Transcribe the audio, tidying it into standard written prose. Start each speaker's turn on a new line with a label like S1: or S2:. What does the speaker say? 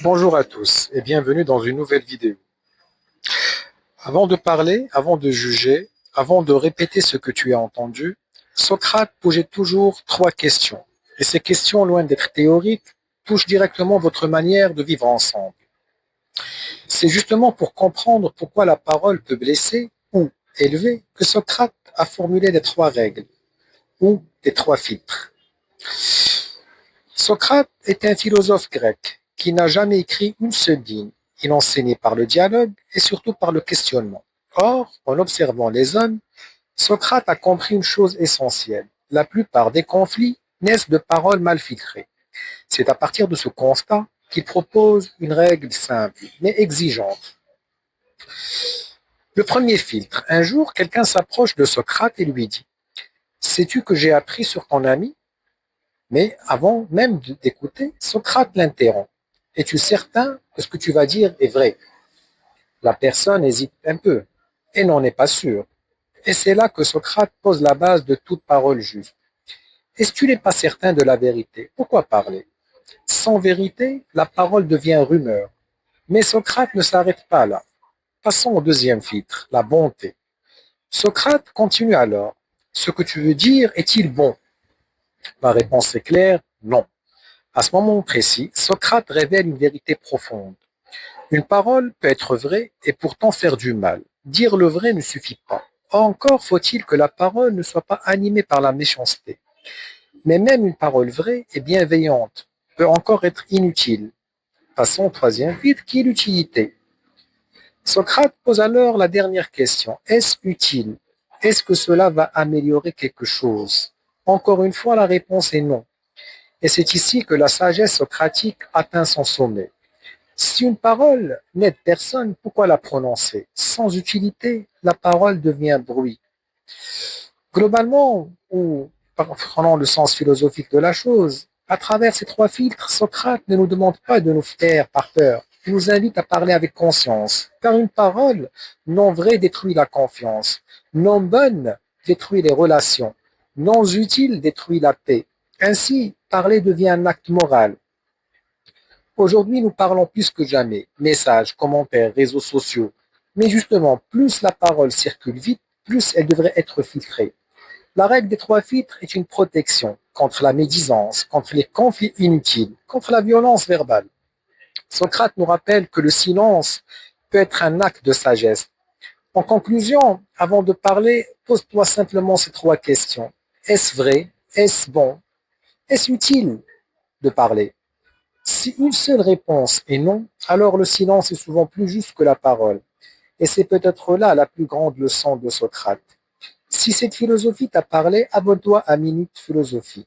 S1: Bonjour à tous et bienvenue dans une nouvelle vidéo. Avant de parler, avant de juger, avant de répéter ce que tu as entendu, Socrate posait toujours trois questions. Et ces questions, loin d'être théoriques, touchent directement votre manière de vivre ensemble. C'est justement pour comprendre pourquoi la parole peut blesser ou élever que Socrate a formulé les trois règles ou les trois filtres. Socrate est un philosophe grec qui n'a jamais écrit une seule ligne. Il enseignait par le dialogue et surtout par le questionnement. Or, en observant les hommes, Socrate a compris une chose essentielle. La plupart des conflits naissent de paroles mal filtrées. C'est à partir de ce constat qu'il propose une règle simple, mais exigeante. Le premier filtre. Un jour, quelqu'un s'approche de Socrate et lui dit: Sais-tu que j'ai appris sur ton ami? Mais avant même d'écouter, Socrate l'interrompt. Es-tu certain que ce que tu vas dire est vrai? La personne hésite un peu et n'en est pas sûre. Et c'est là que Socrate pose la base de toute parole juste. Et si tu n'es pas certain de la vérité, pourquoi parler? Sans vérité, la parole devient rumeur. Mais Socrate ne s'arrête pas là. Passons au deuxième filtre, la bonté. Socrate continue alors. Ce que tu veux dire est-il bon? La réponse est claire, non. À ce moment précis, Socrate révèle une vérité profonde. Une parole peut être vraie et pourtant faire du mal. Dire le vrai ne suffit pas. Encore faut-il que la parole ne soit pas animée par la méchanceté. Mais même une parole vraie et bienveillante peut encore être inutile. Passons au troisième filtre qui est l'utilité. Socrate pose alors la dernière question. Est-ce utile? Est-ce que cela va améliorer quelque chose? Encore une fois, la réponse est non. Et c'est ici que la sagesse socratique atteint son sommet. Si une parole n'aide personne, pourquoi la prononcer? Sans utilité, la parole devient bruit. Globalement, ou prenant le sens philosophique de la chose, à travers ces trois filtres, Socrate ne nous demande pas de nous taire par peur. Il nous invite à parler avec conscience. Car une parole non vraie détruit la confiance. Non bonne détruit les relations. Non utile détruit la paix. Ainsi, parler devient un acte moral. Aujourd'hui, nous parlons plus que jamais. Messages, commentaires, réseaux sociaux. Mais justement, plus la parole circule vite, plus elle devrait être filtrée. La règle des trois filtres est une protection contre la médisance, contre les conflits inutiles, contre la violence verbale. Socrate nous rappelle que le silence peut être un acte de sagesse. En conclusion, avant de parler, pose-toi simplement ces trois questions. Est-ce vrai? Est-ce bon? Est-ce utile de parler? Si une seule réponse est non, alors le silence est souvent plus juste que la parole. Et c'est peut-être là la plus grande leçon de Socrate. Si cette philosophie t'a parlé, abonne-toi à Minute Philosophie.